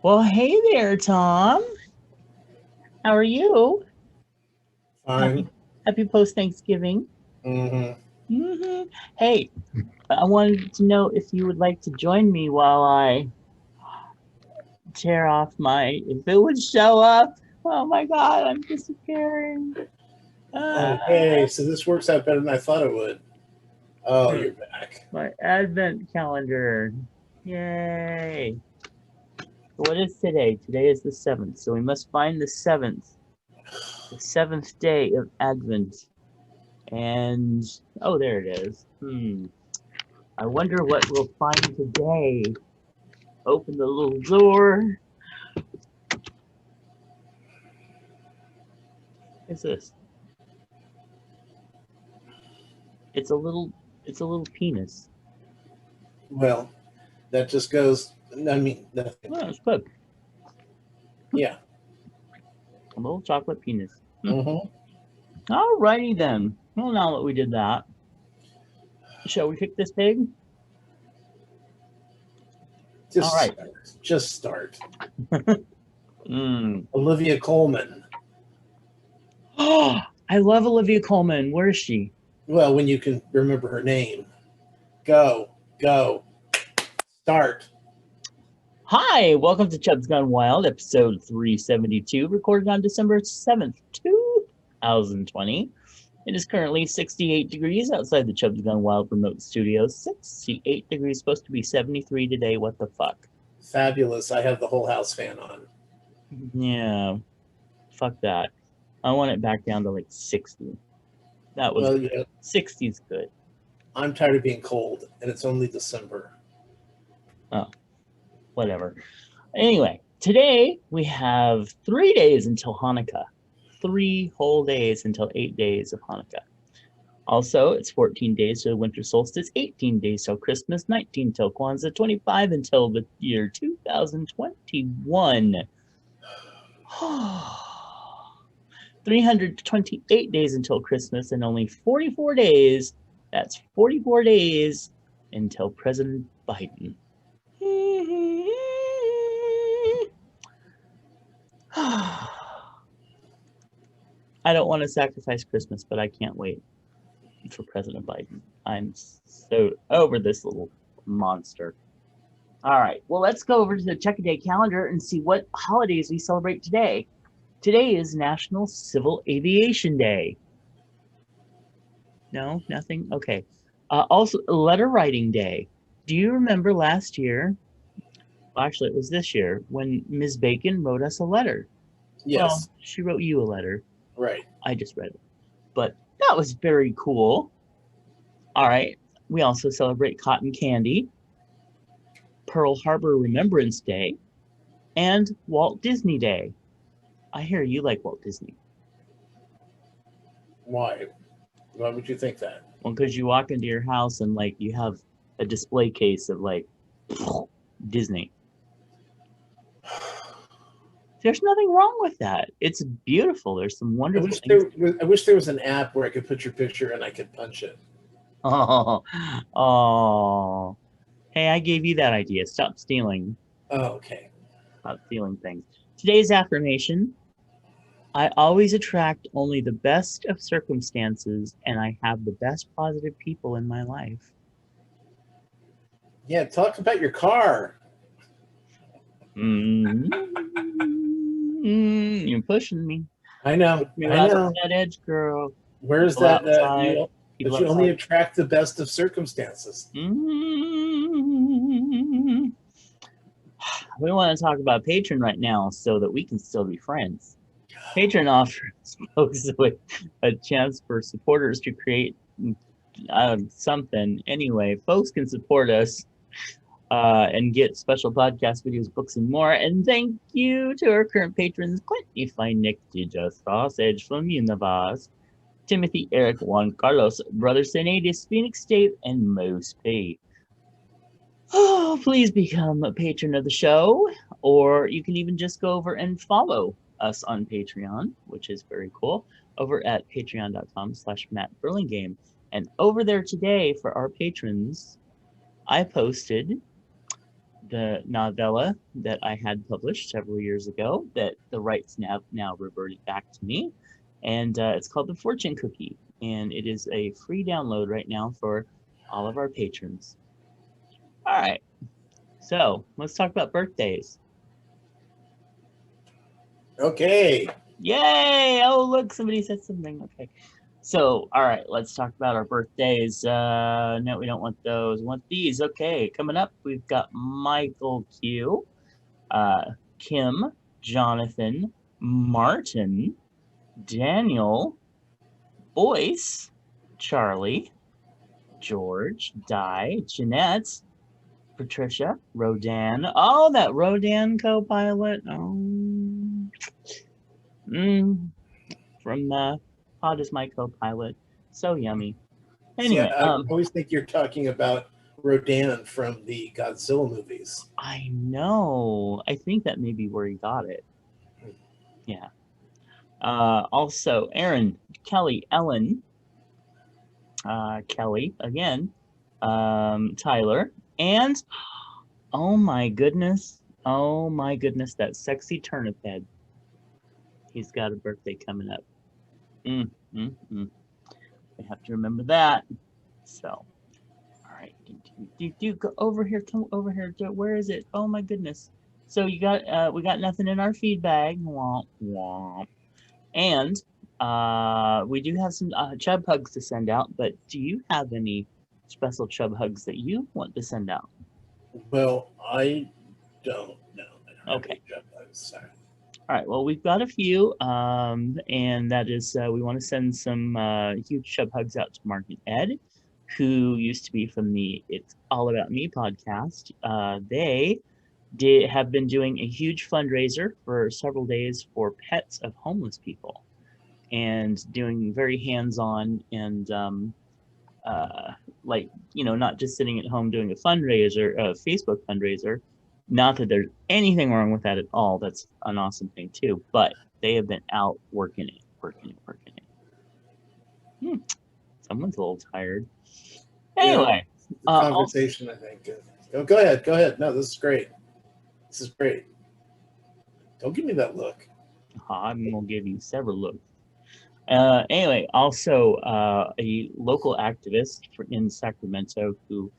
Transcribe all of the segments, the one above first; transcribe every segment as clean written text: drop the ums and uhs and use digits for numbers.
Well, hey there, Tom. How are you? Fine. Happy Happy post Thanksgiving. Hmm. Hey, I wanted to know if you would like to join me while I tear off my. If it would show up. Oh my God, I'm disappearing. Ah, Okay, so this works out better than I thought it would. Oh, you're back. my advent calendar. Yay! What is today? Today is the 7th, so we must find the seventh day of Advent. And oh, there it is. I wonder what we'll find today. Open the little door. What's this? It's a little penis. Well, that just goes. I mean, nothing. Oh, it's good. Yeah. A little chocolate penis. Hmm. Alrighty then. Well, now that we did that, shall we pick this pig? All Just right. start. Just start. Mm. Olivia Colman. Oh, I love Olivia Colman. Where is she? Well, when you can remember her name. Go. Go. Start. Hi, welcome to Chubs Gone Wild, episode 372, recorded on December 7th, 2020. It is currently 68 degrees outside the Chubs Gone Wild remote studio. 68 degrees, supposed to be 73 today. What the fuck? Fabulous. I have the whole house fan on. Yeah, fuck that. I want it back down to like 60. That was Well, good. yeah, 60's good. I'm tired of being cold, and it's only December. Oh, whatever. Anyway, today we have 3 days until Hanukkah. 3 whole days until 8 days of Hanukkah. Also, it's 14 days to the winter solstice, 18 days till Christmas, 19 till Kwanzaa, 25 until the year 2021. 328 days until Christmas and only 44 days. That's 44 days until President Biden. I don't want to sacrifice Christmas, but I can't wait for President Biden. I'm so over this little monster. All right, well, let's go over to the Check-a-Day calendar and see what holidays we celebrate today. Today is National Civil Aviation Day. No, nothing? Okay. Also, Letter Writing Day. Do you remember last year? Well, actually, it was this year when Ms. Bacon wrote us a letter. Well, Yes. she wrote you a letter. Right. I just read it. But that was very cool. All right. We also celebrate Cotton Candy, Pearl Harbor Remembrance Day, and Walt Disney Day. I hear you like Walt Disney. Why? Why would you think that? Well, because you walk into your house and like you have a display case of like Disney. There's nothing wrong with that. It's beautiful. There's some I wonderful wish things. I wish there was an app where I could put your picture and I could punch it. Oh, oh. Hey, I gave you that idea. Stop stealing. Oh, okay. Stop stealing things. Today's affirmation: I always attract only the best of circumstances, and I have the best positive people in my life. Yeah, talk about your car. You're pushing me. I know. Push me I right know. over that edge, girl. Where's People that? outside. But People you only outside. attract the best of circumstances. We want to talk about Patreon right now so that we can still be friends. Patreon offers folks a chance for supporters to create something. Anyway, folks can support us and get special podcast videos, books, and more. And thank you to our current patrons: Clint, Fine, Nick, DJ, Sausage from Universe, Timothy, Eric, Juan Carlos, Brother Senadis, Phoenix Dave, and Most P. Oh, please become a patron of the show, or you can even just go over and follow us on Patreon, which is very cool, over at patreon.com/MattBurlingame. And over there today for our patrons, I posted the novella that I had published several years ago that the rights now reverted back to me. And it's called The Fortune Cookie. And it is a free download right now for all of our patrons. All right. So let's talk about birthdays. Okay. Yay! Oh, look, somebody said something. Okay. So, all right, let's talk about our birthdays. No, we don't want those. We want these. Okay, coming up, we've got Michael Q, Kim, Jonathan, Martin, Daniel, Boyce, Charlie, George, Di, Jeanette, Patricia, Rodan. Oh, that Rodan co-pilot. Oh, from Pod is my co-pilot. So yummy. See, Anyway, I always think you're talking about Rodan from the Godzilla movies. I know. I think that may be where he got it. Yeah. Also, Aaron, Kelly, Ellen, Kelly again, Tyler, and oh my goodness, that sexy turnip head. He's got a birthday coming up. We have to remember that. So, all right, go over here. Come over here. Where is it? Oh my goodness. So you got we got nothing in our feed bag. Womp womp. And we do have some chub hugs to send out, but do you have any special chub hugs that you want to send out? Well, I don't know. Okay. All right. Well, we've got a few, and that is we want to send some huge chub hugs out to Mark and Ed, who used to be from the It's All About Me podcast. They have been doing a huge fundraiser for several days for pets of homeless people, and doing very hands-on and like, you know, not just sitting at home doing a fundraiser, a Facebook fundraiser. Not that there's anything wrong with that at all. That's an awesome thing too. But they have been out working it. Someone's a little tired. Anyway, conversation. I think. Go ahead. No, this is great. Don't give me that look. I'm gonna give you several looks. Anyway, also a local activist in Sacramento who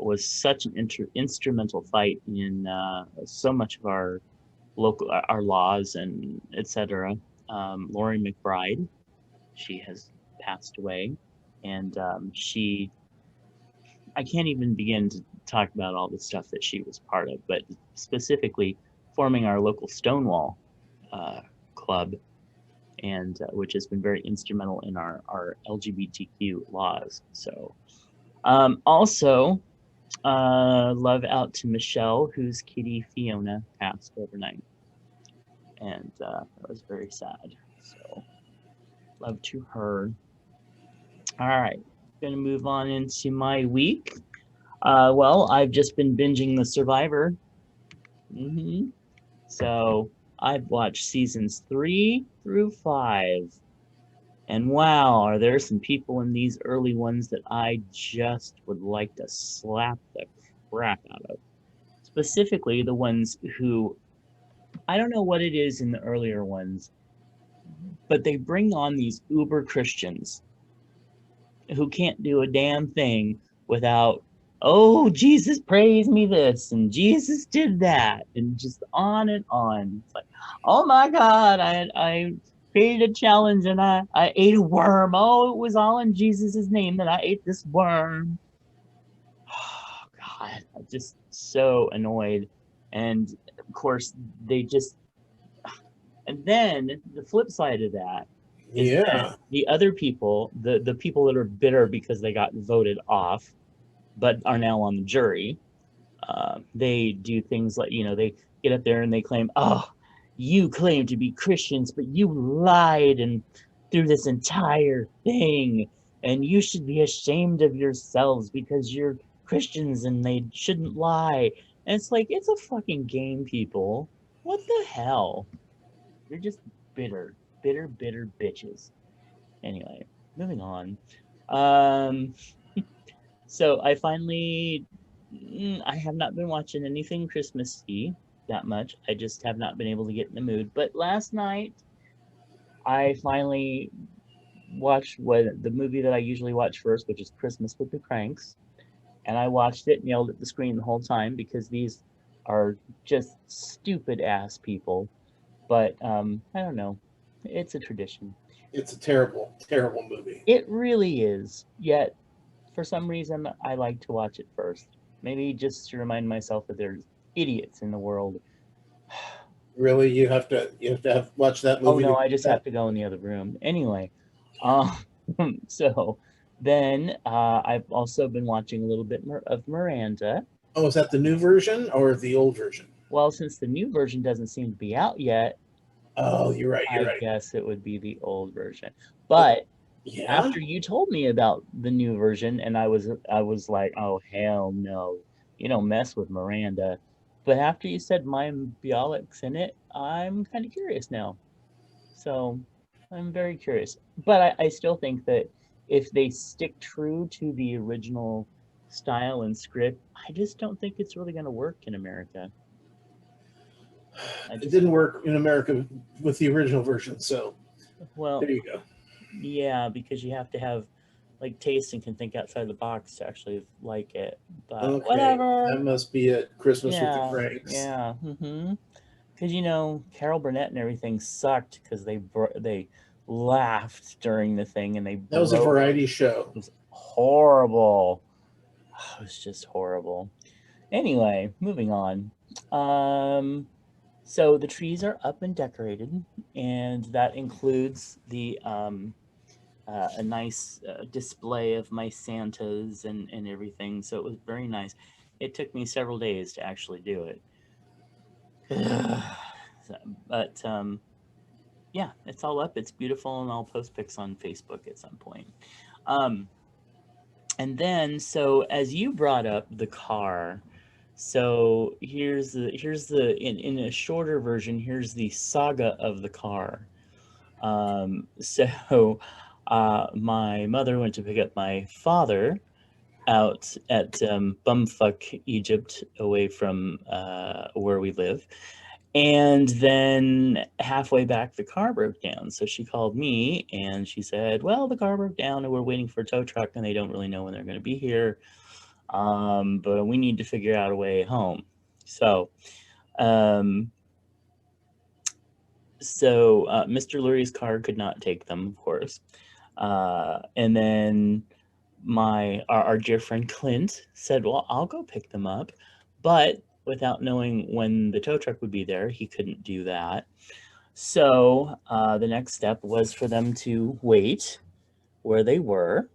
was such an instrumental fight in so much of our laws and etc. Lori McBride, she has passed away, and I can't even begin to talk about all the stuff that she was part of, but specifically forming our local Stonewall club, and which has been very instrumental in our LGBTQ laws. So also love out to Michelle, whose kitty Fiona passed overnight, and that was very sad. So love to her. All right, gonna move on into my week. Well, I've just been binging The Survivor. So I've watched seasons 3 through 5. And wow, are there some people in these early ones that I just would like to slap the crap out of. Specifically, the ones who, I don't know what it is in the earlier ones, but they bring on these uber Christians who can't do a damn thing without, oh, Jesus praised me this, and Jesus did that, and just on and on. It's like, oh my God, I created a challenge and I ate a worm. Oh, it was all in Jesus's name that I ate this worm. Oh God, I'm just so annoyed. And of course, they just, and then the flip side of that is that the other people, the people that are bitter because they got voted off, but are now on the jury, they do things like, you know, they get up there and they claim, oh, you claim to be Christians, but you lied and through this entire thing, and you should be ashamed of yourselves because you're Christians and they shouldn't lie. And it's like, it's a fucking game, people. What the hell? You're just bitter bitches. Anyway, moving on. So I finally I have not been watching anything Christmassy that much. I just have not been able to get in the mood. But last night, I finally watched the movie that I usually watch first, which is Christmas with the Cranks, and I watched it and yelled at the screen the whole time because these are just stupid ass people. But I don't know. It's a tradition. It's a terrible, terrible movie. It really is. Yet, for some reason, I like to watch it first. Maybe just to remind myself that there's idiots in the world. Really, you have to watch that Oh movie to no, I get just that. have to go in the other room. Anyway, um, so then I've also been watching a little bit of Miranda. Oh, is that the new version or the old version? Well, since the new version doesn't seem to be out yet, Oh, you're right. You're I right. guess it would be the old version. Oh, But yeah. after you told me about the new version, and I was like, oh hell no, you don't mess with Miranda. But after you said Mayim Bialik's in it, I'm kind of curious now. So I'm very curious. But I still think that if they stick true to the original style and script, I just don't think it's really going to work in America. I It just didn't work in America with the original version, so well, there you go. yeah, because you have to have like taste and can think outside the box to actually like it. But Okay, that whatever. must be it. Christmas with the Yeah, Cranks. yeah. Because Carol Burnett and everything sucked because they laughed during the thing and they That was a broke. variety show. It was horrible. It was just horrible. Anyway, moving on. Um, so the trees are up and decorated, and that includes the a nice display of my Santas and everything. So it was very nice. It took me several days to actually do it. But yeah, it's all up. It's beautiful, and I'll post pics on Facebook at some point. Um, and then, so as you brought up the car, so here's the in a shorter version. Here's the saga of the car. So my mother went to pick up my father out at bumfuck Egypt, away from where we live. And then halfway back, the car broke down. So she called me and she said, well, the car broke down and we're waiting for a tow truck and they don't really know when they're going to be here. But we need to figure out a way home. So, um, so Mr. Lurie's car could not take them, of course. And then our dear friend Clint said, well, I'll go pick them up. But without knowing when the tow truck would be there, he couldn't do that. So the next step was for them to wait where they were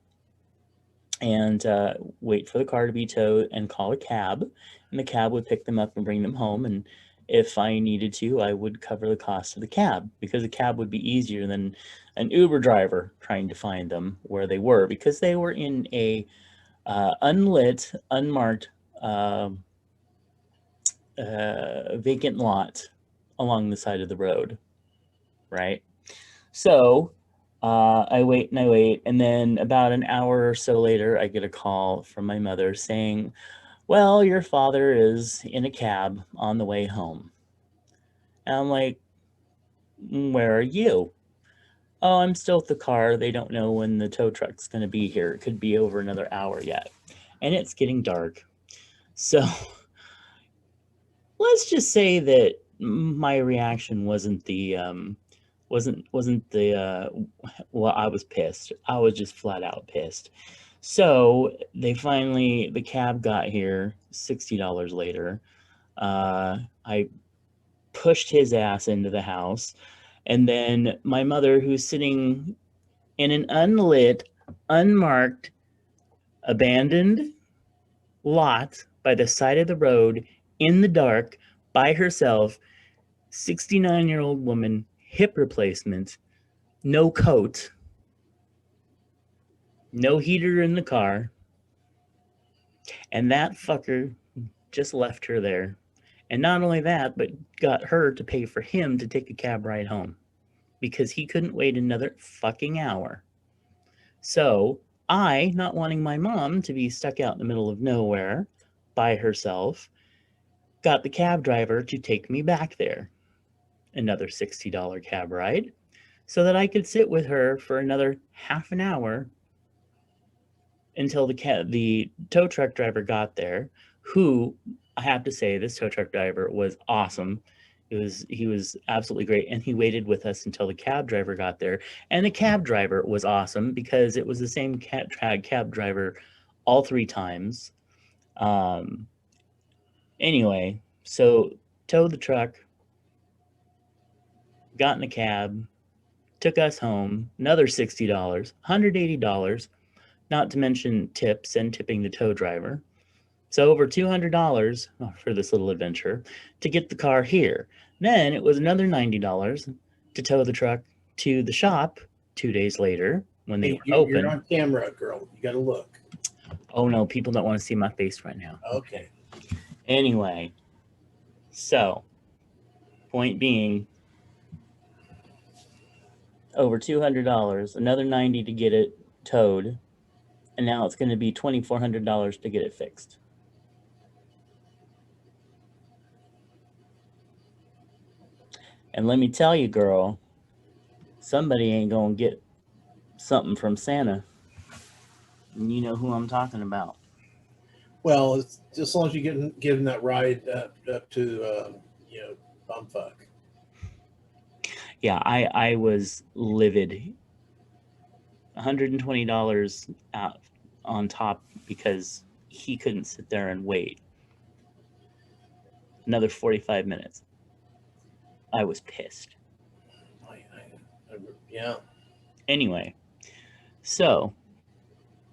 and wait for the car to be towed and call a cab. And the cab would pick them up and bring them home. And if I needed to, I would cover the cost of the cab because a cab would be easier than an Uber driver trying to find them where they were because they were in a unlit, unmarked, vacant lot along the side of the road, right? So I wait and I wait, and then about an hour or so later, I get a call from my mother saying, well, your father is in a cab on the way home. And I'm like, where are you? Oh, I'm still at the car. They don't know when the tow truck's going to be here. It could be over another hour yet. And it's getting dark. So let's just say that my reaction wasn't the well, I was pissed. I was just flat out pissed. So the cab got here $60 later. I pushed his ass into the house, and then my mother, who's sitting in an unlit, unmarked, abandoned lot by the side of the road in the dark by herself, 69-year-old woman, hip replacement, no coat, no heater in the car, and that fucker just left her there. And not only that, but got her to pay for him to take a cab ride home because he couldn't wait another fucking hour. So I, not wanting my mom to be stuck out in the middle of nowhere, by herself, got the cab driver to take me back there. Another $60 cab ride, so that I could sit with her for another half an hour until the tow truck driver got there, who, I have to say, this tow truck driver was awesome. He was absolutely great, and he waited with us until the cab driver got there. And the cab driver was awesome because it was the same cab driver all three times. Anyway, so towed the truck, got in the cab, took us home, another $60, $180, not to mention tips and tipping the tow driver. So over $200 for this little adventure to get the car here. Then it was another $90 to tow the truck to the shop 2 days later when they Hey, were you're open. on camera, girl. You got to look. Oh no, people don't want to see my face right now. Okay. Anyway, so point being, over $200, another $90 to get it towed, and now it's going to be $2,400 to get it fixed. And let me tell you, girl, somebody ain't gonna get something from Santa. And you know who I'm talking about. Well, it's, just as long as you give him that ride up to bumfuck. Yeah, I was livid. $120 out on top because he couldn't sit there and wait another 45 minutes. I was pissed. Yeah. Anyway, so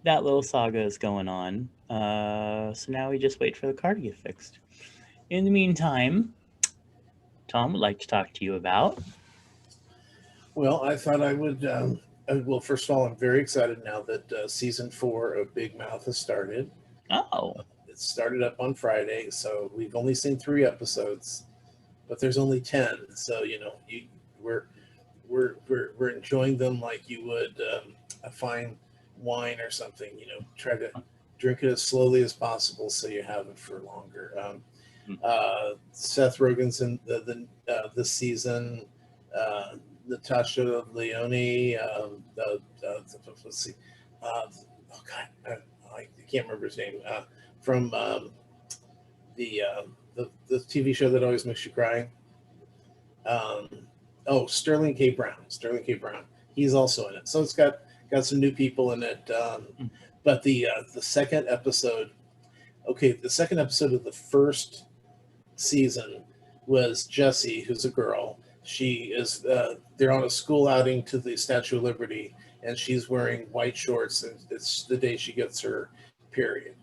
that little saga is going on. So now we just wait for the car to get fixed. In the meantime, Tom would like to talk to you about. Well, I thought I would. Well, first of all, I'm very excited now that season 4 of Big Mouth has started. Oh, It started up on Friday, so we've only seen 3 episodes, but there's only 10. So we're enjoying them like you would a fine wine or something. Try to drink it as slowly as possible so you have it for longer. Seth Rogen's in this season. Natasha Leone. Let's see. Oh God, I can't remember his name. From the TV show that always makes you cry. Sterling K. Brown. Sterling K. Brown. He's also in it. So it's got some new people in it. But the second episode. Okay, the second episode of the first season was Jessie, who's a girl. She is. They're on a school outing to the Statue of Liberty, and she's wearing white shorts, and it's the day she gets her period.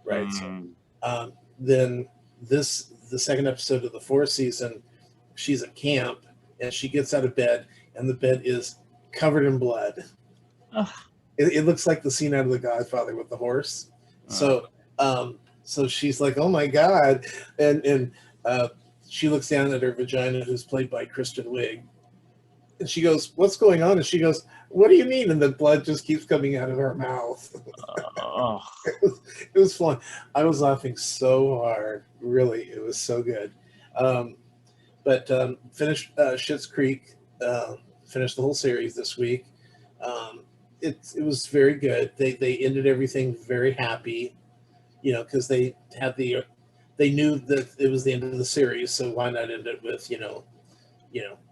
Right. So, then the second episode of the fourth season, she's at camp, and she gets out of bed, and the bed is covered in blood. It looks like the scene out of The Godfather with the horse. So she's like, "Oh my God!" and she looks down at her vagina, who's played by Kristen Wiig, and she goes, "What's going on?" And she goes, "What do you mean?" And the blood just keeps coming out of her mouth. It was fun. I was laughing so hard. Really, it was so good. But finished Schitt's Creek. Finished the whole series this week. It was very good. They ended everything very happy, because they knew that it was the end of the series, so why not end it with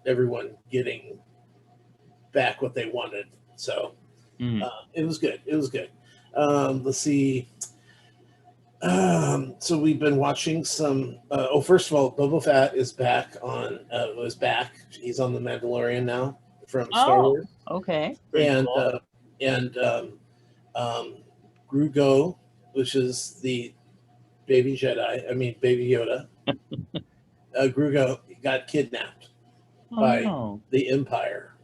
everyone getting back what they wanted. So it was good. It was good. Let's see. So we've been watching some. First of all, Boba Fett is back on. Was back. He's on the Mandalorian now from Star Wars. Okay. And cool. Grugo, which is the baby Jedi. I mean, baby Yoda. Grugo got kidnapped by the Empire,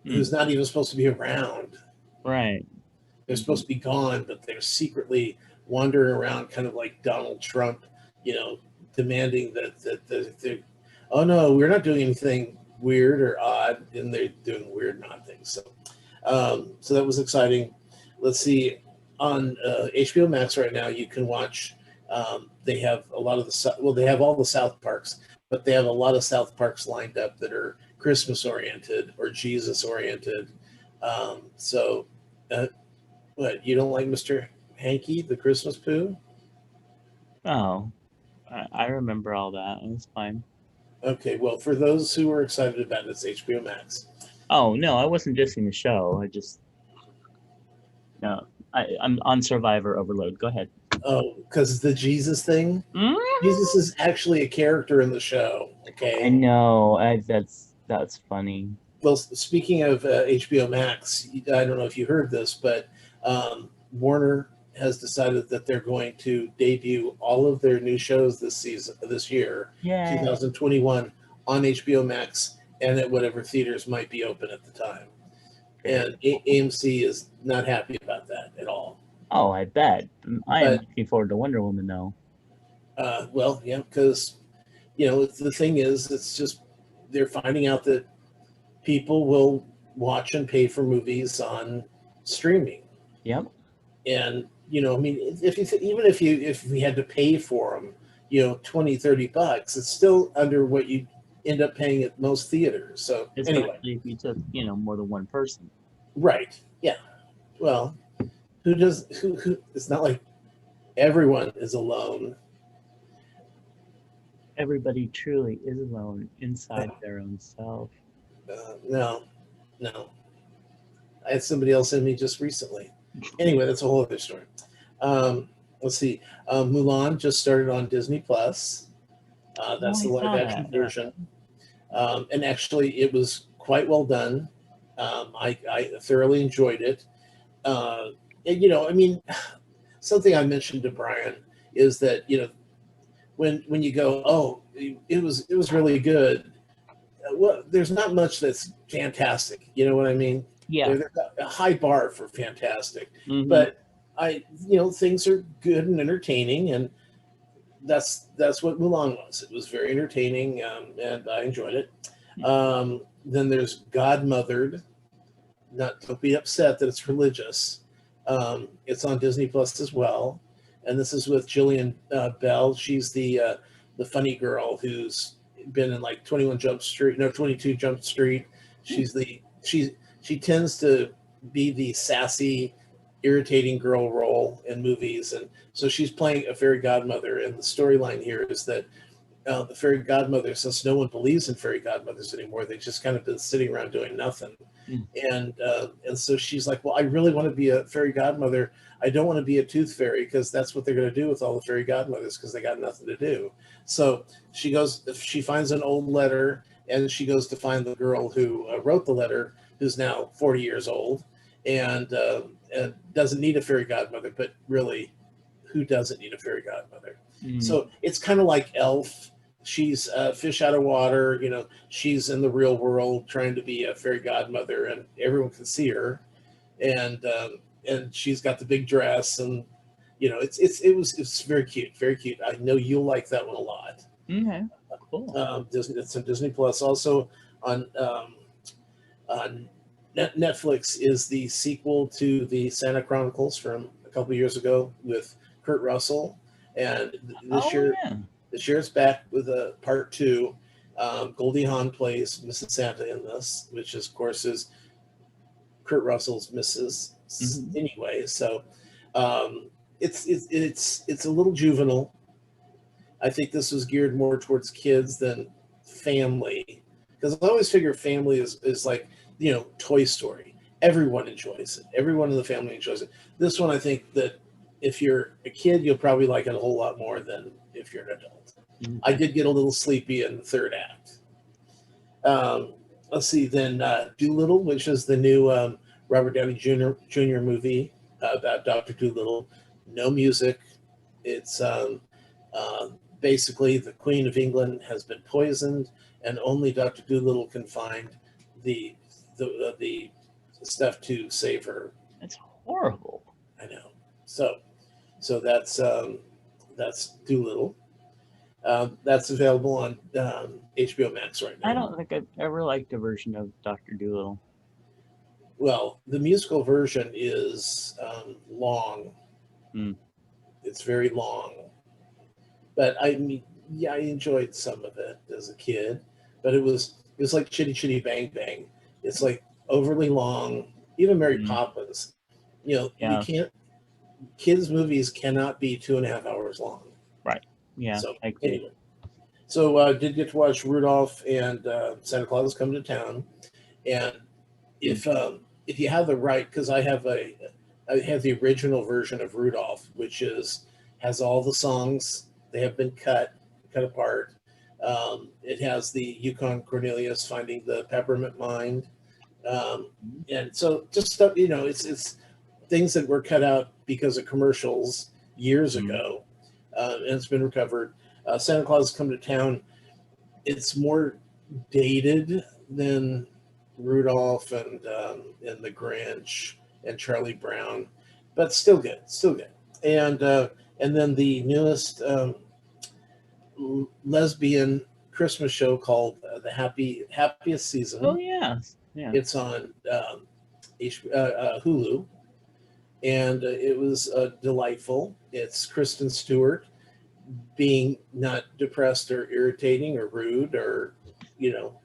who's not even supposed to be around. Right. They're supposed to be gone, but they're secretly wandering around, kind of like Donald Trump, demanding that oh no, we're not doing anything weird or odd, and they're doing weird and odd things. So that was exciting. Let's see, on HBO Max right now, you can watch They have a lot of they have all the South Parks, but they have a lot of South Parks lined up that are Christmas oriented or Jesus oriented. So, uh, what, you don't like Mr. Hanky, the Christmas poo? Oh, I remember all that. It's fine. Okay, well, for those who are excited about it, it's HBO Max. Oh no, I wasn't dissing the show. I just no. I'm on Survivor Overload. Go ahead. Oh, because the Jesus thing. Mm? Jesus is actually a character in the show. I Okay. know. That's funny. Well, speaking of HBO Max, I don't know if you heard this, but Warner has decided that they're going to debut all of their new shows this year, Yay. 2021, on HBO Max and at whatever theaters might be open at the time. And AMC is not happy about that at all. Oh, I bet. I am But looking forward to Wonder Woman though. well, yeah, because the thing is, it's just they're finding out that people will watch and pay for movies on streaming. Yep. And I mean, even if we had to pay for them, 20-30 bucks, it's still under what you end up paying at most theaters. So Especially anyway, if you took, more than one person. right, yeah. Well, who it's not like everyone is alone. Everybody truly is alone inside their own self. No, no. I had somebody else in me just recently. Anyway, that's a whole other story. Let's see. Mulan just started on Disney Plus. That's the live action version. And actually, it was quite well done. I thoroughly enjoyed it. I mean, something I mentioned to Brian is that when you go, oh, it was really good. Well, there's not much that's fantastic. You know what I mean? Yeah. There's a high bar for fantastic, Mm-hmm. but things are good and entertaining, and that's what Mulan was. It was very entertaining, and I enjoyed it. Then there's Godmothered. Don't be upset that it's religious. It's on Disney Plus as well, and this is with Jillian Bell. She's the funny girl who's been in like 22 Jump Street. She tends to be the sassy, irritating girl role in movies, and so she's playing a fairy godmother. And the storyline here is that the fairy godmother, since no one believes in fairy godmothers anymore, they've just kind of been sitting around doing nothing. And so she's like, well, I really want to be a fairy godmother. I don't want to be a tooth fairy, because that's what they're going to do with all the fairy godmothers, because they got nothing to do. So she finds an old letter, and she goes to find the girl who wrote the letter, who's now 40 years old, and doesn't need a fairy godmother. But really, who doesn't need a fairy godmother? So it's kind of like Elf. She's a fish out of water. She's in the real world trying to be a fairy godmother, and everyone can see her. And she's got the big dress, and it's very cute, very cute. I know you'll like that one a lot. Okay, cool. It's on Disney Plus. Also on Netflix is the sequel to the Santa Chronicles from a couple of years ago with Kurt Russell, and this year it's back with a part 2. Goldie Hawn plays Mrs. Santa in this, which of course is Kurt Russell's Mrs. Anyway. So it's a little juvenile. I think this was geared more towards kids than family, because I always figure family is like Toy Story. Everyone enjoys it. Everyone in the family enjoys it. This one, I think that if you're a kid, you'll probably like it a whole lot more than if you're an adult. I did get a little sleepy in the third act. Let's see, then Doolittle, which is the new Robert Downey Jr. movie about Dr. Doolittle. No music. It's basically the Queen of England has been poisoned, and only Dr. Doolittle can find the stuff to save her. That's horrible. I know. So that's Doolittle. That's available on HBO Max right now. I don't think I've ever liked a version of Dr. Dolittle. Well, the musical version is long. It's very long. But I mean, yeah, I enjoyed some of it as a kid, but it was like Chitty Chitty Bang Bang. It's like overly long. Even Mary Mm, Poppins, you know, you yeah. can't. Kids' movies cannot be 2.5 hours long. Right. Yeah. So I agree. anyway, so did get to watch Rudolph and Santa Claus Come to Town, and Mm, if you have the right, because I have the original version of Rudolph, which is has all the songs. They have been cut apart. It has the Yukon Cornelius finding the peppermint mine, um, mm, and so just stuff. You know, it's things that were cut out because of commercials years mm. ago, and it's been recovered. Santa Claus Come to Town. It's more dated than Rudolph and the Grinch and Charlie Brown, but still good, still good. And then the newest lesbian Christmas show called the Happiest Oh Season. yeah. Yeah. It's on Hulu, and it was delightful. It's Kristen Stewart being not depressed or irritating or rude or you know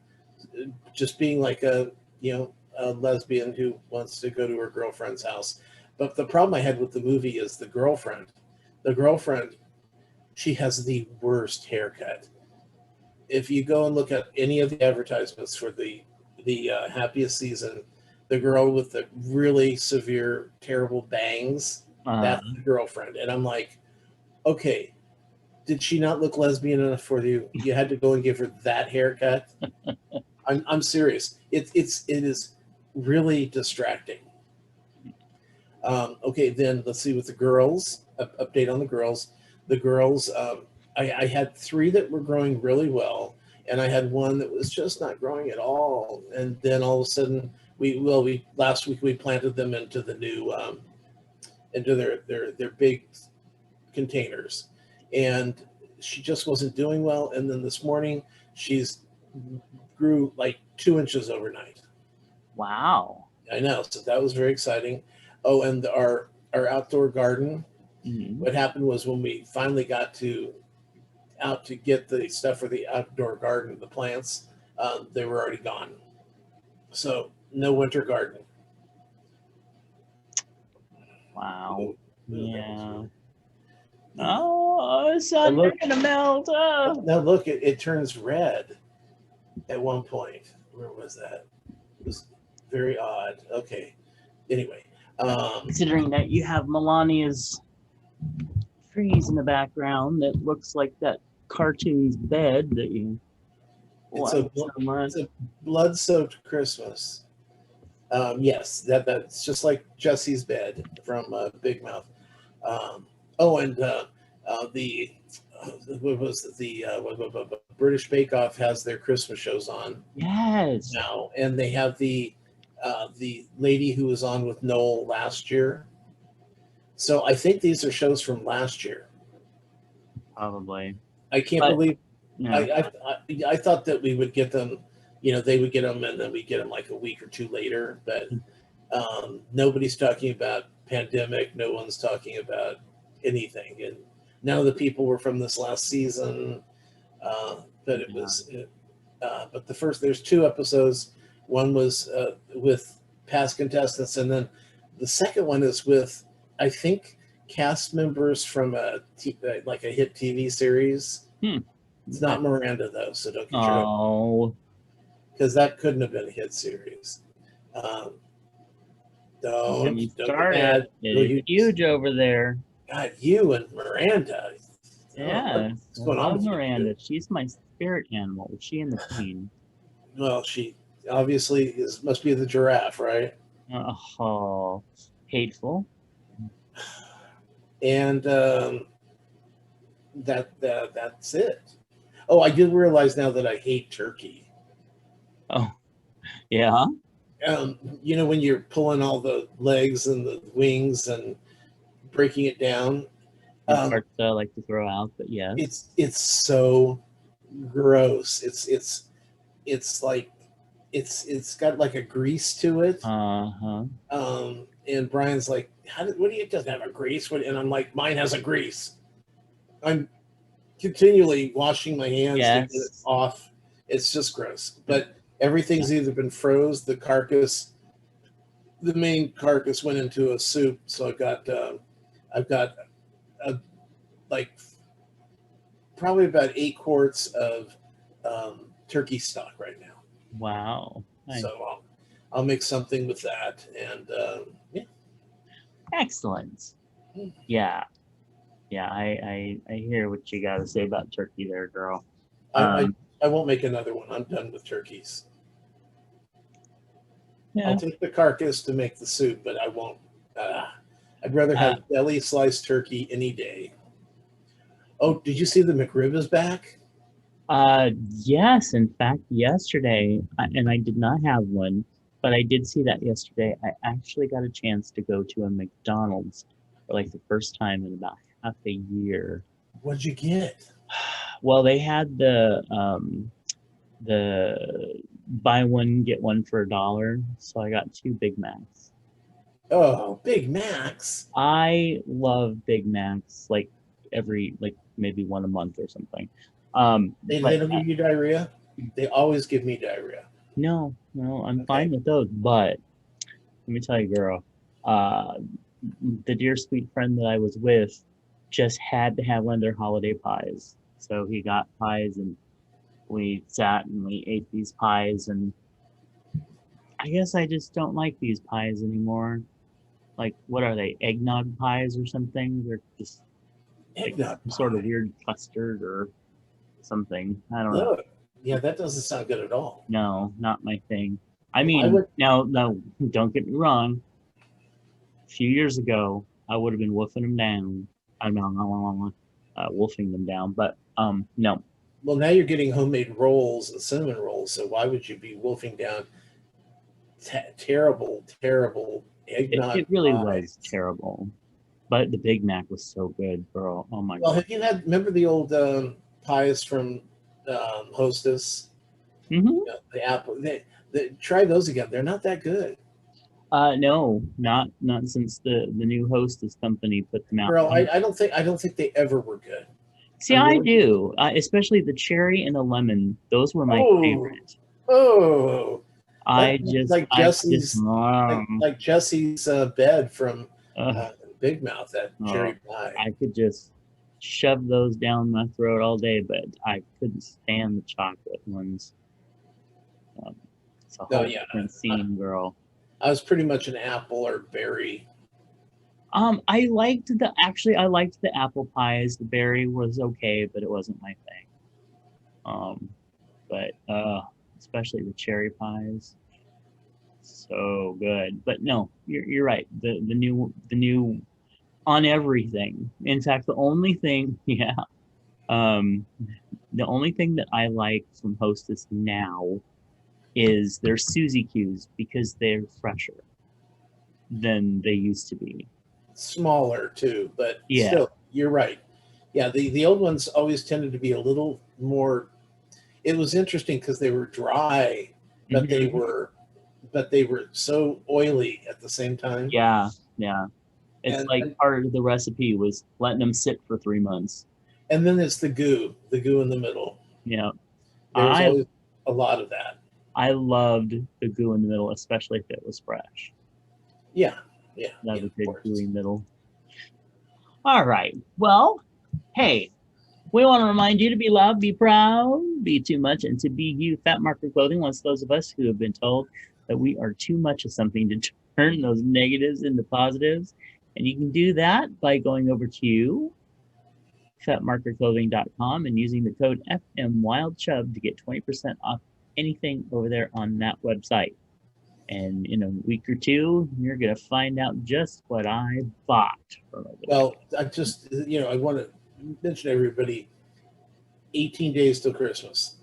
just being like a lesbian who wants to go to her girlfriend's house. But the problem I had with the movie is the girlfriend. The girlfriend, she has the worst haircut. If you go and look at any of the advertisements for the happiest season, the girl with the really severe, terrible bangs, Uh, that's the girlfriend. And I'm like, okay, did she not look lesbian enough for you? You had to go and give her that haircut. I'm serious. It is really distracting. Okay, then let's see with the girls. Update on the girls. The girls. I had three that were growing really well, and I had one that was just not growing at all. And then all of a sudden, we last week we planted them into the new into their big containers, and she just wasn't doing well. And then this morning, she's grew like 2 inches overnight. wow. I know, so that was very exciting. Oh, and our outdoor garden. Mm. What happened was when we finally got to out to get the stuff for the outdoor garden, the plants, they were already gone. So no winter garden. Wow. Ooh, that was Yeah. weird. Oh, And son, you're look, gonna melt. now look, it turns red at one point. Where was that? It was very odd. Okay. Anyway, um, Considering that you have Melania's trees in the background that looks like that cartoon's bed that you it's like so much. it's a blood-soaked Christmas. Yes, that's just like Jesse's bed from Big Mouth. Oh, and the what was it? The British Bake Off has their Christmas shows on Yes, now, and they have the lady who was on with Noel last year. So I think these are shows from last year. probably. I can't But believe yeah, I thought that we would get them. You know, they would get them, and then we get them like a week or two later. But nobody's talking about pandemic. No one's talking about anything, and none of the people were from this last season. But it yeah. was, but the first there's two episodes. One was with past contestants, and then the second one is with I think cast members from like a hit TV series. Hmm. It's Okay. not Miranda though, so don't get your hopes Oh, because that couldn't have been a hit series. Um, don't get me don't get started. mad. It Oh, is you, huge over there. God, you and Miranda. Oh, Yes, what's I going on love with you two? Miranda. She's my spirit animal. She and the queen. Well, she obviously must be the giraffe, right? Oh, hateful. And that's it. Oh, I did realize now that I hate turkey. Oh, yeah. You know when you're pulling all the legs and the wings and breaking it down. There's Um, parts that I like to throw out, but yes. it's so gross. It's like it's got like a grease to it. Uh-huh. And Brian's like, what do you doesn't have a grease? And I'm like, mine has a grease. I'm continually washing my hands to get it Yes. off. It's just gross. But everything's either been froze, the carcass, the main carcass went into a soup. So I've got a, like probably about 8 quarts of turkey stock right now. Wow. Nice. So I'll make something with that, and yeah. Excellent. Yeah. Yeah, I hear what you got to say about turkey there, girl. I won't make another one. I'm done with turkeys. Yeah. I'll take the carcass to make the soup, but I won't. I'd rather have belly sliced turkey any day. Oh, did you see the McRib is back? Yes, in fact, yesterday, and I did not have one, but I did see that yesterday. I actually got a chance to go to a McDonald's for like the first time in about half a year. What'd you get? Well, they had the buy one get one for $1, so I got 2 Big Macs. Oh, Big Macs. I love Big Macs like maybe one a month or something. They don't give you diarrhea? They always give me diarrhea. No, I'm fine with those, but let me tell you, girl, the dear sweet friend that I was with just had to have one of their holiday pies. So he got pies and we sat and we ate these pies, and I guess I just don't like these pies anymore. Like, what are they? Eggnog pies or something? They're just like Eggnog some sort of pie. weird custard or something. I don't know. Look, yeah, that doesn't sound good at all. No, not my thing. I I mean, would- no, don't get me wrong. A few years ago, I would have been wolfing them down. I'm not wolfing them down, but no. Well, now you're getting homemade rolls and cinnamon rolls, so why would you be wolfing down terrible, terrible eggnog It really pies? was terrible. But the Big Mac was so good, girl. Oh my Well, god. have you remember the old pies from Hostess? Mm-hmm. The apple. Try those again. They're not that good. No, not since the new Hostess company put them out. Girl, I don't think they ever were good. See, I do, especially the cherry and the lemon. Those were my favorite. Oh, like Jesse's bed from Big Mouth, that cherry pie. I could just shove those down my throat all day, but I couldn't stand the chocolate ones. It's a whole different scene, girl. I was pretty much an apple or berry. I liked the apple pies. The berry was okay, but it wasn't my thing. But especially the cherry pies, so good. But no, you're right. The new on everything. In fact, the only thing, the only thing that I like from Hostess now is their Suzy Q's because they're fresher than they used to be. Smaller too, but still, you're right. Yeah, the old ones always tended to be a little more. It was interesting because they were dry, but they were so oily at the same time. Yeah. It's part of the recipe was letting them sit for 3 months. And then it's the goo in the middle. Yeah. There's always a lot of that. I loved the goo in the middle, especially if it was fresh. Yeah. That was a good gooey middle. All right. Well, hey, we want to remind you to be loud, be proud, be too much, and to be you. Fat Marker Clothing wants those of us who have been told that we are too much of something to turn those negatives into positives. And you can do that by going over to fatmarkerclothing.com and using the code FMWildChub to get 20% off anything over there on that website. And in a week or two, you're going to find out just what I bought from over there. Well, I just, I want to mention to everybody 18 days till Christmas.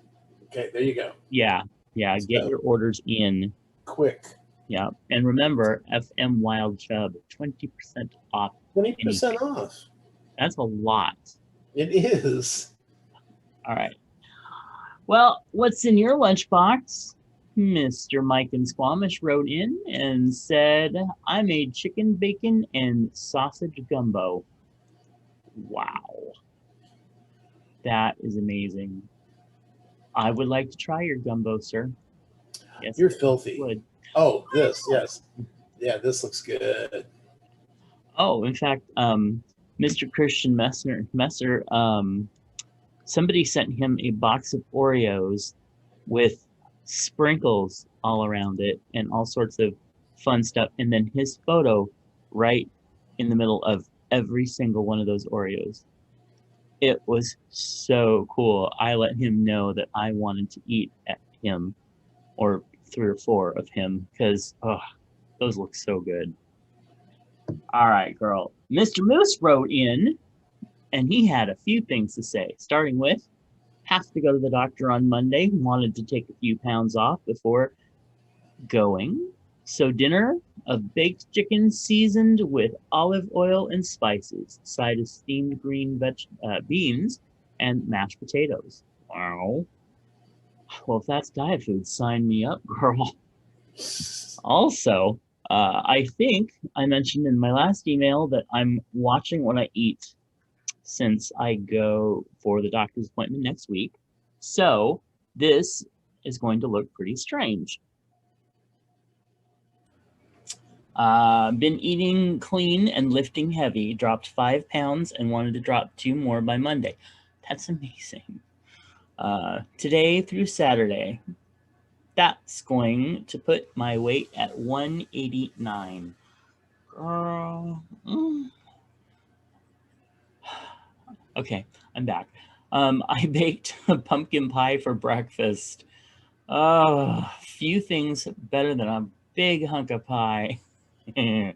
Okay, there you go. Yeah, get your orders in. Quick. Yeah, and remember, FM Wild Chub, 20% off. 20% off. That's a lot. It is. All right. Well, what's in your lunchbox? Mr. Mike and Squamish wrote in and said, I made chicken, bacon, and sausage gumbo. Wow. That is amazing. I would like to try your gumbo, sir. Yes, You're filthy. would. Oh, this, yes. Yeah, this looks good. Oh, in fact, Mr. Christian Messer, somebody sent him a box of Oreos with sprinkles all around it and all sorts of fun stuff, and then his photo right in the middle of every single one of those Oreos. It was so cool. I let him know that I wanted to eat at him, or 3 or 4 of him, because those look so good. All right, girl. Mr. Moose wrote in, and he had a few things to say, starting with, have to go to the doctor on Monday, wanted to take a few pounds off before going. So dinner of baked chicken seasoned with olive oil and spices, side of steamed green beans, and mashed potatoes. Wow. Well, if that's diet food, sign me up, girl. Also, I think I mentioned in my last email that I'm watching what I eat since I go for the doctor's appointment next week. So this is going to look pretty strange. Been eating clean and lifting heavy, dropped 5 pounds and wanted to drop 2 more by Monday. That's amazing. Today through Saturday, that's going to put my weight at 189. Girl. Okay, I'm back. I baked a pumpkin pie for breakfast. Few things better than a big hunk of pie and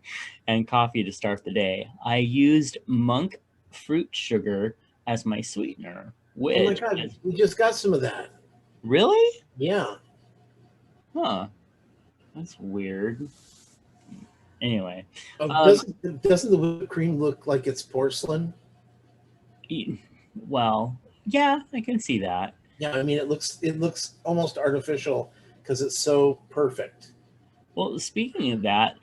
coffee to start the day. I used monk fruit sugar as my sweetener, which Oh my God, we just got some of that. Really? Yeah. Huh. That's weird. Anyway. Doesn't the whipped cream look like it's porcelain? Well, yeah, I can see that. Yeah, I mean it looks almost artificial because it's so perfect. Well, speaking of that,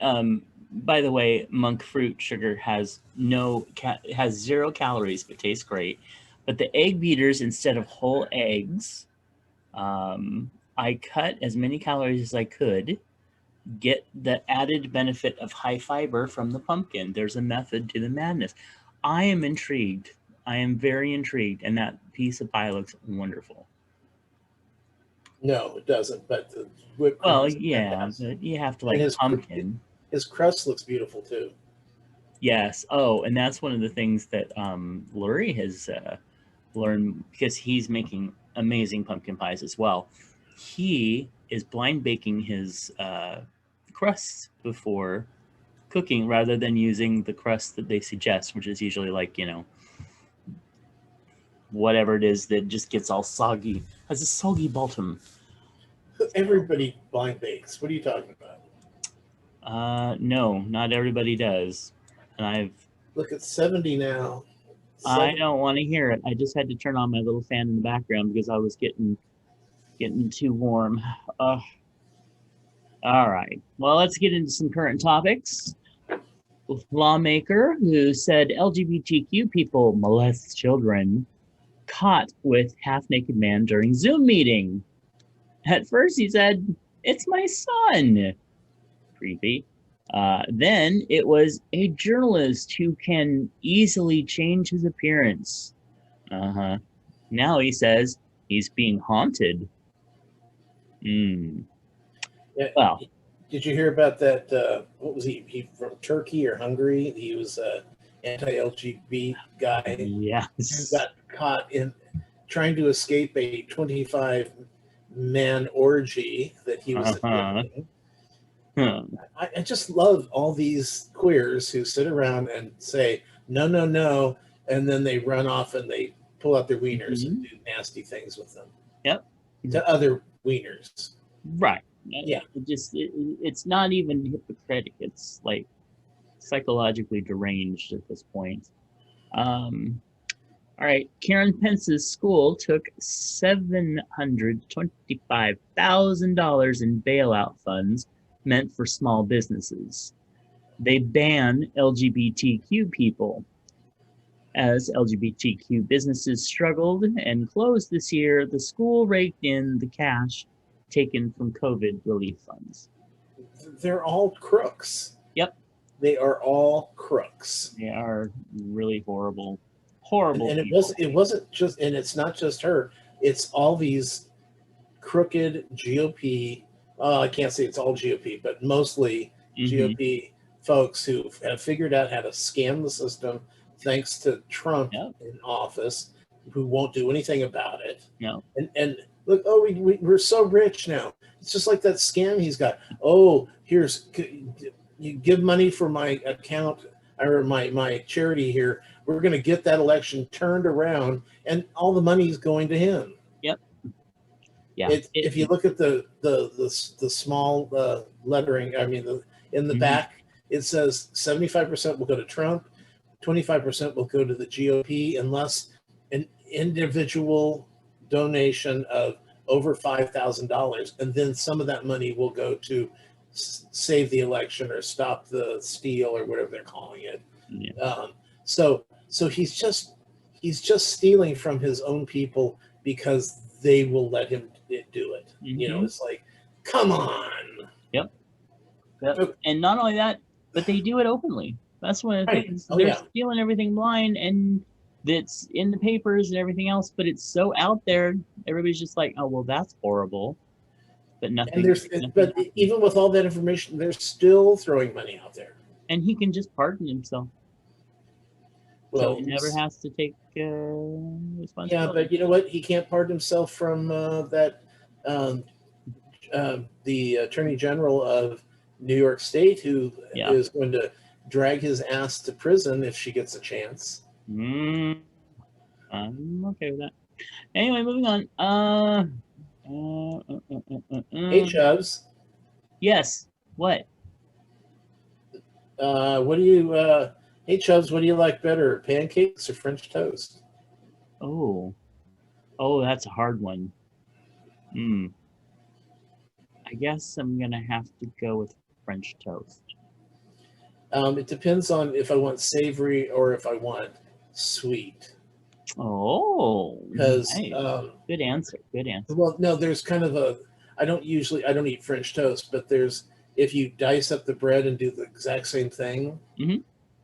by the way, monk fruit sugar has has 0 calories but tastes great. But the egg beaters, instead of whole eggs, I cut as many calories as I could, get the added benefit of high fiber from the pumpkin. There's a method to the madness. I am intrigued. I am very intrigued, and that piece of pie looks wonderful. No, it doesn't. But the whipped cream Well, is yeah, fantastic. but you have to And like pumpkin. his crust looks beautiful too. Yes. Oh, and that's one of the things that Lurie has learned, because he's making amazing pumpkin pies as well. He is blind baking his crusts before cooking rather than using the crust that they suggest, which is usually like, whatever it is that just gets all soggy, has a soggy bottom. Everybody blind bakes. What are you talking about? No, not everybody does. And Look at 70 now. I don't want to hear it. I just had to turn on my little fan in the background because I was getting too warm. All right. Well, let's get into some current topics. Lawmaker who said LGBTQ people molest children caught with half-naked man during Zoom meeting. At first he said, "It's my son." Creepy. Then it was a journalist who can easily change his appearance. Now he says he's being haunted. Well, did you hear about that? What was he? He from Turkey or Hungary? He was an anti-LGBT guy. yes. Who got caught in trying to escape a 25-man orgy that he was attending. I just love all these queers who sit around and say, no, no, no, and then they run off and they pull out their wieners and do nasty things with them. Yep. To other wieners. Right. Yeah. It's not even hypocritic. It's like psychologically deranged at this point. All right. Karen Pence's school took $725,000 in bailout funds meant for small businesses. They ban LGBTQ people. As LGBTQ businesses struggled and closed this year, the school raked in the cash taken from COVID relief funds. They're all crooks. Yep, They are all crooks. they are really horrible And people. it wasn't just, and it's not just her. It's all these crooked GOP. I can't say it's all GOP, but mostly Mhm. GOP folks who have figured out how to scam the system, thanks to Trump Yep, in office, who won't do anything about it. no, And look, oh, we're so rich now. It's just like that scam he's got. Oh, you give money for my account or my charity here. We're going to get that election turned around, and all the money is going to him. yep, yeah. If you look at the small lettering, I mean, in the Mhm. back, it says 75% will go to Trump, 25% will go to the GOP, unless an individual donation of over $5,000, and then some of that money will go to save the election or stop the steal or whatever they're calling it. Yeah. So he's just stealing from his own people because they will let him do it. Mhm. It's like, come on. Yep. Yep. Oh, And not only that, but they do it openly. That's one of the right. things. Oh They're yeah. stealing everything blind, and that's in the papers and everything else, but it's so out there. Everybody's just like, oh, well, that's horrible. But And nothing but happens. even with all that information, they're still throwing money out there. And he can just pardon himself. So he Well, never has to take yeah, responsibility. but you know what? He can't pardon himself from that. Um, the Attorney General of New York State, who Yeah. is going to drag his ass to prison if she gets a chance. Mm, I'm okay with that. Anyway, moving on. Hey, Chubs. Yes. What? What do you? Hey, Chubs. What do you like better, pancakes or French toast? Oh. Oh, that's a hard one. Hmm. I guess I'm gonna have to go with French toast. It depends on if I want savory or if I want sweet. Oh, Because nice. Good answer. Good answer. well, no, there's kind of a. I don't eat French toast, but there's if you dice up the bread and do the exact same thing Hmm.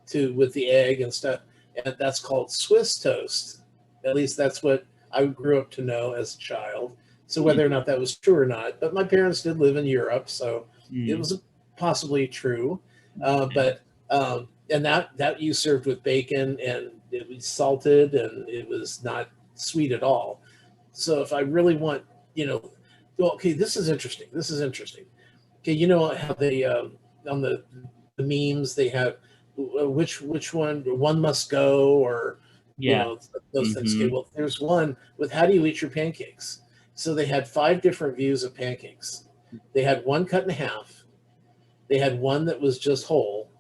to with the egg and stuff, and that's called Swiss toast. At least that's what I grew up to know as a child. So whether or not that was true or not, but my parents did live in Europe, so it Mm. was possibly true. Yeah. But and that you served with bacon, and it was salted, and it was not sweet at all. So if I really want, well, okay, this is interesting. This is interesting. Okay, you know how they on the memes they have which one must go, or Yeah. those things. Okay, Hmm. well, there's one with how do you eat your pancakes. So they had 5 different views of pancakes. They had one cut in half. They had one that was just whole.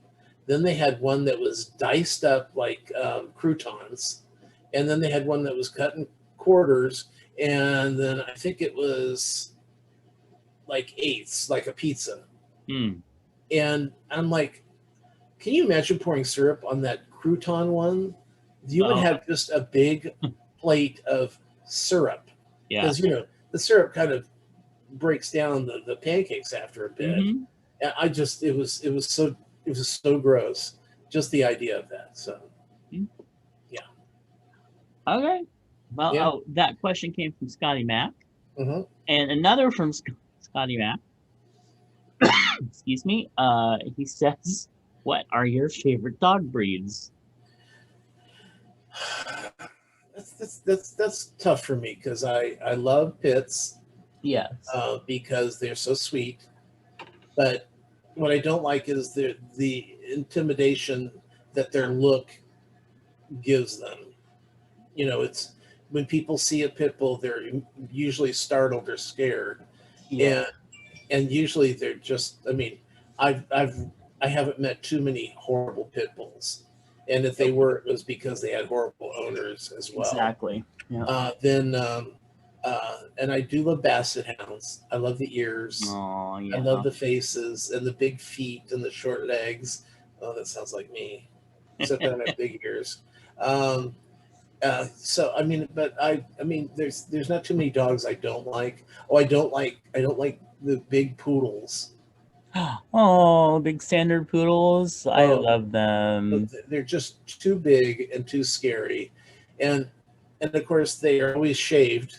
Then they had one that was diced up like croutons, and then they had one that was cut in quarters, and then I think it was like eighths, like a pizza. Mm. And I'm like, can you imagine pouring syrup on that crouton one? You would Oh, have just a big plate of syrup, yeah. because the syrup kind of breaks down the pancakes after a bit. Hmm. And it was so gross, just the idea of that. So yeah, Okay. Well, yeah. oh, that question came from Scotty Mac, Hmm. and another from Scotty Mac. Excuse me. He says, "What are your favorite dog breeds?" That's tough for me because I love pits Yes. because they're so sweet. But what I don't like is the intimidation that their look gives them. It's when people see a pit bull, they're usually startled or scared, Yeah. and usually they're just. I mean, I haven't met too many horrible pit bulls, and if they Yep. were, it was because they had horrible owners as well. Exactly. Yeah. Then and I do love basset hounds. I love the ears. Oh, I yeah. love the faces and the big feet and the short legs. Oh, that sounds like me, except I don't have big ears. Um, so I mean, but I mean, there's not too many dogs I don't like. Oh, I don't like the big poodles. Oh, big standard poodles. I Oh, love them. they're just too big and too scary, and and of course they are always shaved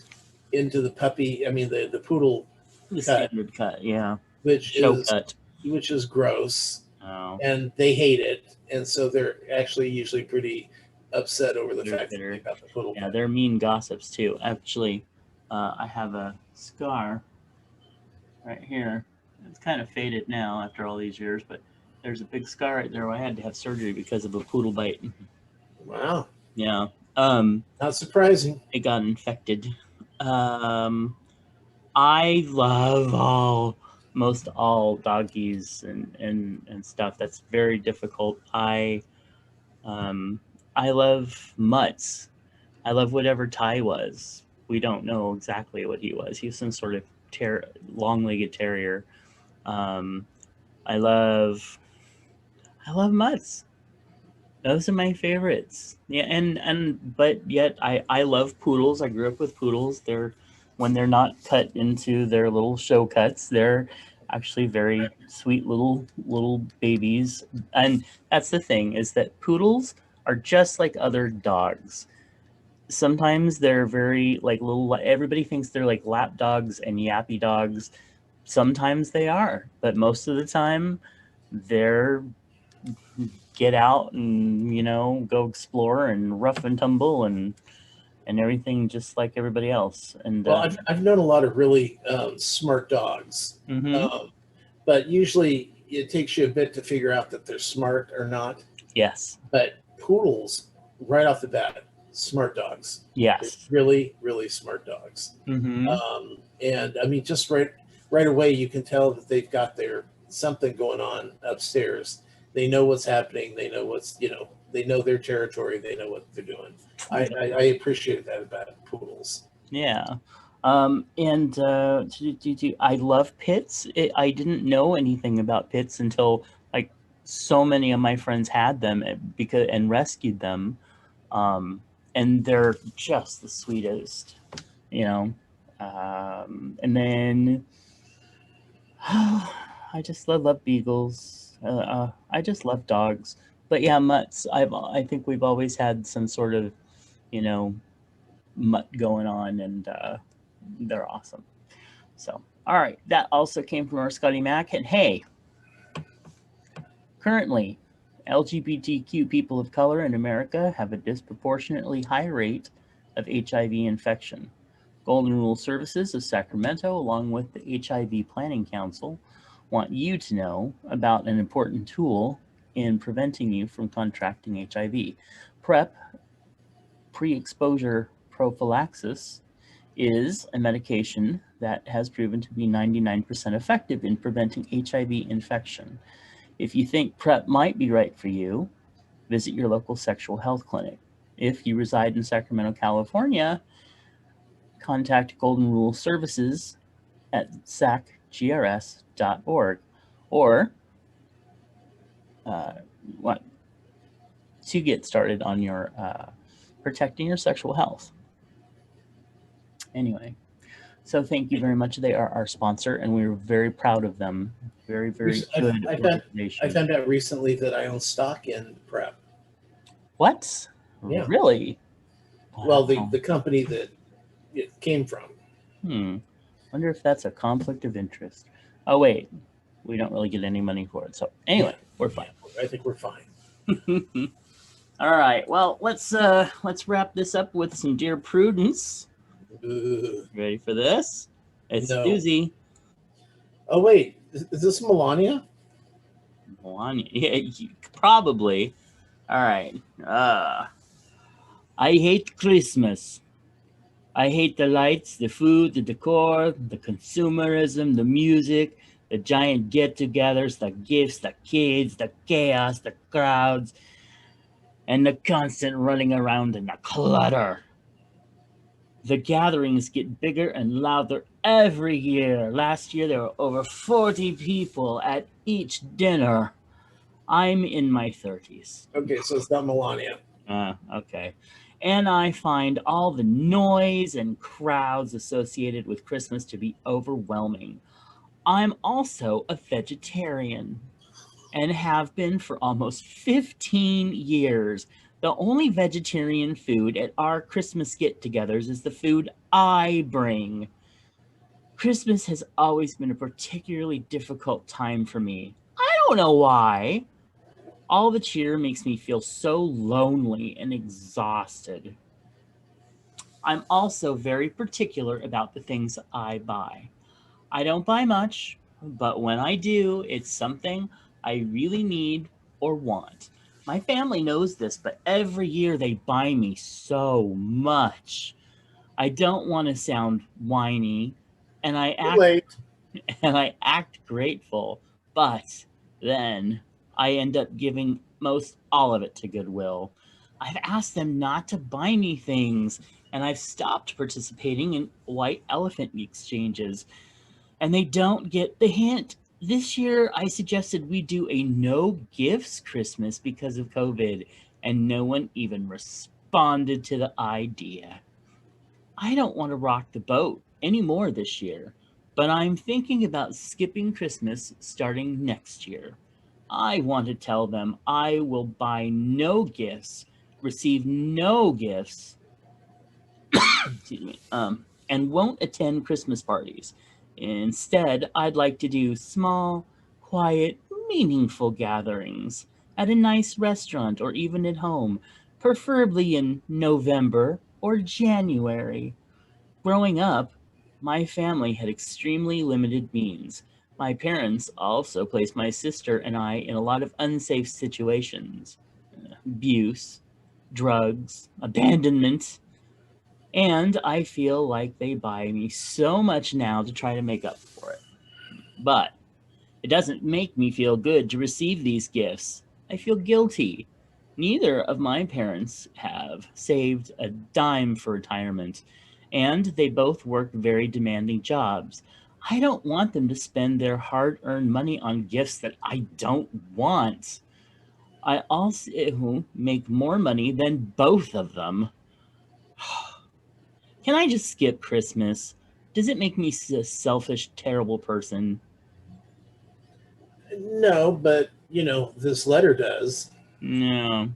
into the puppy. I mean the poodle The cut, standard cut, yeah. which Show is cut. which is gross, Oh, and they hate it, and so they're actually usually pretty upset over the they're fact that they bitter. got the poodle Yeah, cut. they're mean gossips too. Actually, I have a scar right here. It's kind of faded now after all these years, but there's a big scar right there where I had to have surgery because of a poodle bite. Wow, Yeah. not surprising. It got infected. Um, I love most all doggies and stuff. That's very difficult. Um I love mutts. I love whatever Ty was. We don't know exactly what he was. He was some sort of long-legged terrier. Um, I love I love mutts. Those are my favorites. Yeah, and but yet I love poodles. I grew up with poodles. They're when they're not cut into their little show cuts, they're actually very sweet little babies. And that's the thing is that poodles are just like other dogs. Sometimes they're very like little everybody thinks they're like lap dogs and yappy dogs. Sometimes they are, but most of the time they're get out and go explore and rough and tumble and everything just like everybody else. And Well, I've known a lot of really smart dogs, mhm. um, but usually it takes you a bit to figure out that they're smart or not. Yes, But poodles, right off the bat, smart dogs. They're yes. really, really smart dogs. Hmm. And I mean, just right away, you can tell that they've got their something going on upstairs. They know what's happening. They know they know their territory. They know what they're doing. I appreciate that about poodles. Yeah. And I love pits. I didn't know anything about pits until like so many of my friends had them because and rescued them. Um, and they're just the sweetest, you know. And then I just love beagles. I just love dogs. But yeah, mutts. I think we've always had some sort of you know mutt going on, and they're awesome. So all right, that also came from our Scotty Mac. And hey, currently, LGBTQ people of color in America have a disproportionately high rate of HIV infection. Golden Rule Services of Sacramento, along with the HIV Planning Council, want you to know about an important tool in preventing you from contracting HIV. PrEP, pre exposure prophylaxis, is a medication that has proven to be 99% effective in preventing HIV infection. If you think PrEP might be right for you, visit your local sexual health clinic. If you reside in Sacramento, California, contact Golden Rule Services at sacgrs.org or uh, what to get started on your protecting your sexual health. Anyway, so thank you very much. They are our sponsor, and we're very proud of them. Very, very good I organization. found out recently that I own stock in Prep. What? Yeah. Really? Well, Wow. the company that it came from. Wonder if that's a conflict of interest. Oh wait, we don't really get any money for it. So anyway, Yeah, we're fine. I think we're fine. All right. Well, let's wrap this up with some Dear Prudence. Ready for this? It's No. doozy. Oh wait, is this Melania? Melania. Yeah, probably. All right. I hate Christmas. I hate the lights, the food, the decor, the consumerism, the music, the giant get togethers, the gifts, the kids, the chaos, the crowds, and the constant running around and the clutter. The gatherings get bigger and louder every year. Last year, there were over 40 people at each dinner. I'm in my 30s. Okay, so it's not Melania. Okay. And I find all the noise and crowds associated with Christmas to be overwhelming. I'm also a vegetarian and have been for almost 15 years. The only vegetarian food at our Christmas get togethers is the food I bring. Christmas has always been a particularly difficult time for me. I don't know why. All the cheer makes me feel so lonely and exhausted. I'm also very particular about the things I buy. I don't buy much, but when I do, it's something I really need or want. My family knows this, but every year they buy me so much. I don't want to sound whiny, and I Too act late. and I act grateful, but then I end up giving most all of it to Goodwill. I've asked them not to buy me things, and I've stopped participating in white elephant exchanges, and they don't get the hint. This year, I suggested we do a no gifts Christmas because of COVID, and no one even responded to the idea. I don't want to rock the boat anymore this year, but I'm thinking about skipping Christmas starting next year. I want to tell them I will buy no gifts, receive no gifts, excuse me, and won't attend Christmas parties. Instead, I'd like to do small, quiet, meaningful gatherings at a nice restaurant or even at home, preferably in November or January. Growing up, my family had extremely limited means. My parents also placed my sister and I in a lot of unsafe situations: abuse, drugs, abandonment, and I feel like they buy me so much now to try to make up for it. But it doesn't make me feel good to receive these gifts. I feel guilty. Neither of my parents have saved a dime for retirement, and they both work very demanding jobs. I don't want them to spend their hard earned money on gifts that I don't want. I also make more money than both of them. Can I just skip Christmas? Does it make me a selfish, terrible person? No, but this letter does. No.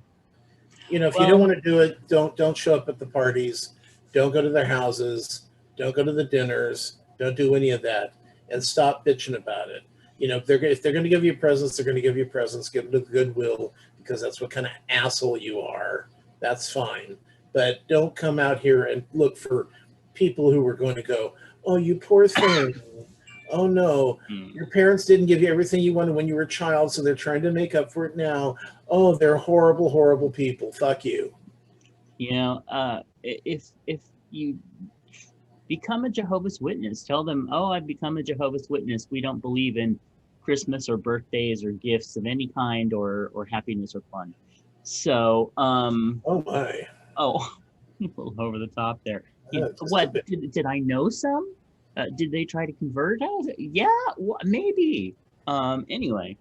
If you don't Well, want to do it, don't show up at the parties. Don't go to their houses. Don't go to the dinners. Don't do any of that, and stop bitching about it. If they're going to give you presents, they're going to give you presents. Give them to Goodwill because that's what kind of asshole you are. That's fine, but don't come out here and look for people who are going to go, "Oh, you poor thing. Oh no, hmm. your parents didn't give you everything you wanted when you were a child, so they're trying to make up for it now. Oh, they're horrible, horrible people. Fuck you." If you become a Jehovah's Witness, tell them, "Oh, I've become a Jehovah's Witness. We don't believe in Christmas or birthdays or gifts of any kind or happiness or fun." So, Oh my, oh, a little over the top there. just a What bit. did I know some? Did they try to convert us? Yeah, maybe. Anyway,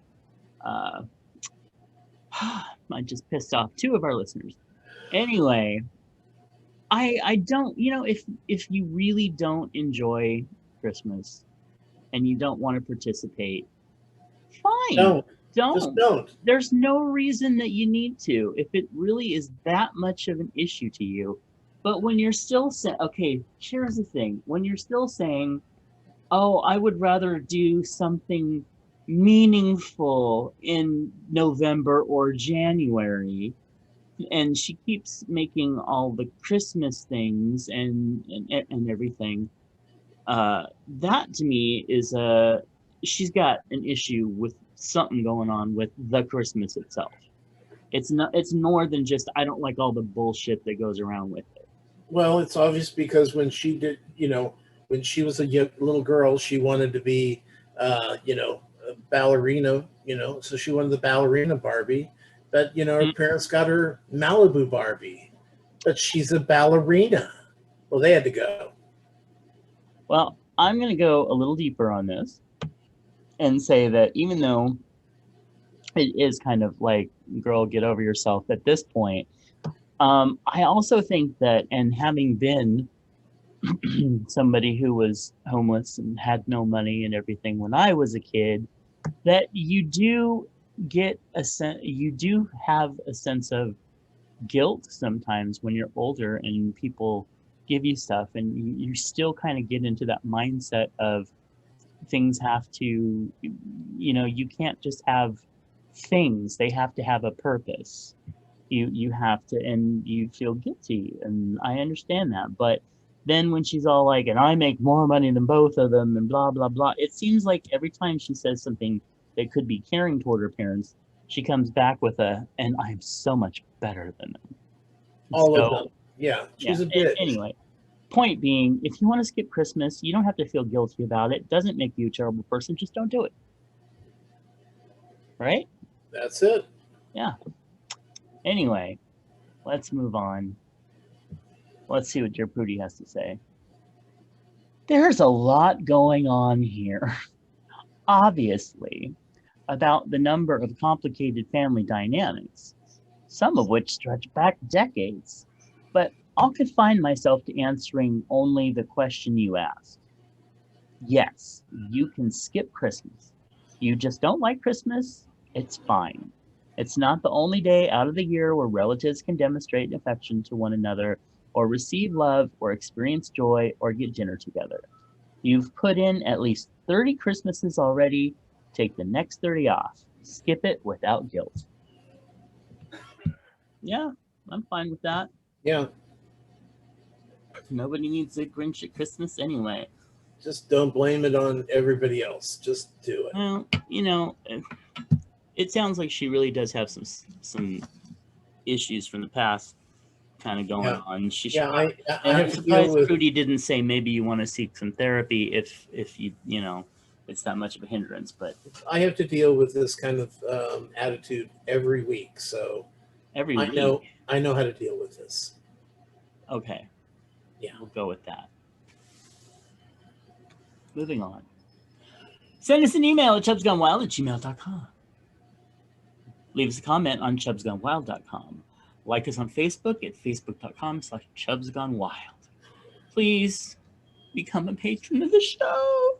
uh, I just pissed off two of our listeners. Anyway, I don't, if you really don't enjoy Christmas and you don't want to participate, fine, Don't, just don't. don't. There's no reason that you need to if it really is that much of an issue to you. But when you're still saying, okay, here's the thing: when you're still saying, "Oh, I would rather do something meaningful in November or January," and she keeps making all the Christmas things and everything. That to me is she's got an issue with something going on with the Christmas itself. It's not. It's more than just I don't like all the bullshit that goes around with it. Well, it's obvious because when she was a little girl, she wanted to be, a ballerina. So she wanted the ballerina Barbie, but her Mm. parents got her Malibu Barbie, but she's a ballerina. Well, they had to go. Well, I'm going to go a little deeper on this and say that even though it is kind of like, girl, get over yourself at this point, I also think that, and having been somebody who was homeless and had no money and everything when I was a kid, that you do have a sense of guilt sometimes when you're older and people give you stuff, and you still kind of get into that mindset of things have to, you can't just have things, they have to have a purpose. You have to, and you feel guilty, and I understand that. But then when she's all like, and I make more money than both of them and blah blah blah, it seems like every time she says something that could be caring toward her parents, she comes back with and I'm so much better than them. All of them. Yeah, she's a bitch. Anyway, point being, if you want to skip Christmas, you don't have to feel guilty about it. It doesn't make you a terrible person. Just don't do it. Right? That's it. Yeah. Anyway, let's move on. Let's see what Dear Prudy has to say. There's a lot going on here, obviously, about the number of complicated family dynamics, some of which stretch back decades. But I'll confine myself to answering only the question you asked. Yes, you can skip Christmas. You just don't like Christmas? It's fine. It's not the only day out of the year where relatives can demonstrate affection to one another, or receive love, or experience joy, or get dinner together. You've put in at least 30 Christmases already. Take the next 30 off. Skip it without guilt. Yeah, I'm fine with that. Yeah. Nobody needs a Grinch at Christmas anyway. Just don't blame it on everybody else. Just do it. Well, it sounds like she really does have some issues from the past kind of going on. I I'm have to deal surprised with. Prudy didn't say maybe you want to seek some therapy if you it's that much of a hindrance. But I have to deal with this kind of attitude every week, so every week I know how to deal with this. Okay. Yeah, we'll go with that. Moving on. Send us an email at chubsgonewild@gmail.com. Leave us a comment on chubsgonewild.com. Like us on Facebook at facebook.com/chubsgonewild. Please become a patron of the show.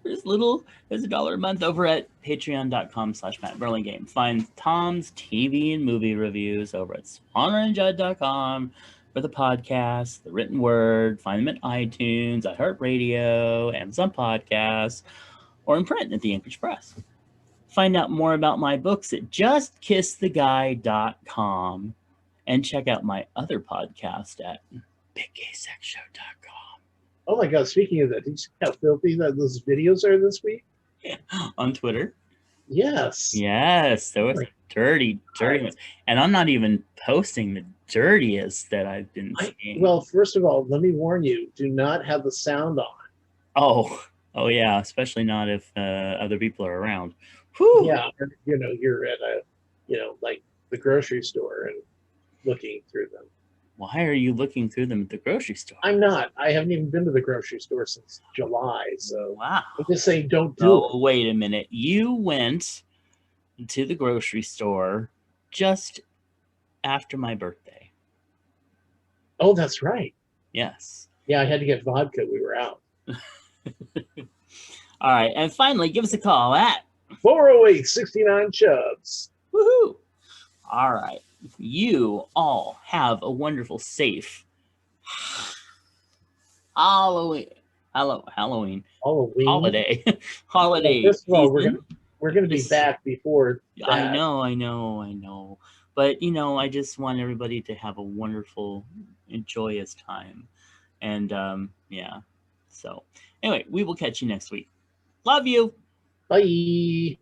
There's $1 a month over at patreon.com/MattBurlingame. Find Tom's TV and movie reviews over at SpannerandJudd.com for the podcast, the written word. Find them at iTunes, iHeartRadio, Amazon Podcasts, or in print at the Anchorage Press. Find out more about my books at justkisstheguy.com, and check out my other podcast at biggaysexshow.com. Oh my God! Speaking of that, did you see how filthy those videos are this week? Yeah. On Twitter. Yes. Yes, there was dirty. And I'm not even posting the dirtiest that I've been seeing. Well, first of all, let me warn you: do not have the sound on. Oh yeah, especially not if other people are around. Whew. Yeah, you're at like the grocery store and looking through them. Why are you looking through them at the grocery store? I'm not. I haven't even been to the grocery store since July. So wow. I'm just saying, don't do it. Wait a minute. You went to the grocery store just after my birthday. Oh, that's right. Yes. Yeah, I had to get vodka. We were out. All right. And finally, give us a call at 408-69-Chubs. Woohoo. All right. You all have a wonderful, safe Halloween holiday. Well, first of all, we're gonna be back before that. I know. But I just want everybody to have a wonderful and joyous time. And yeah. So anyway, we will catch you next week. Love you. Bye.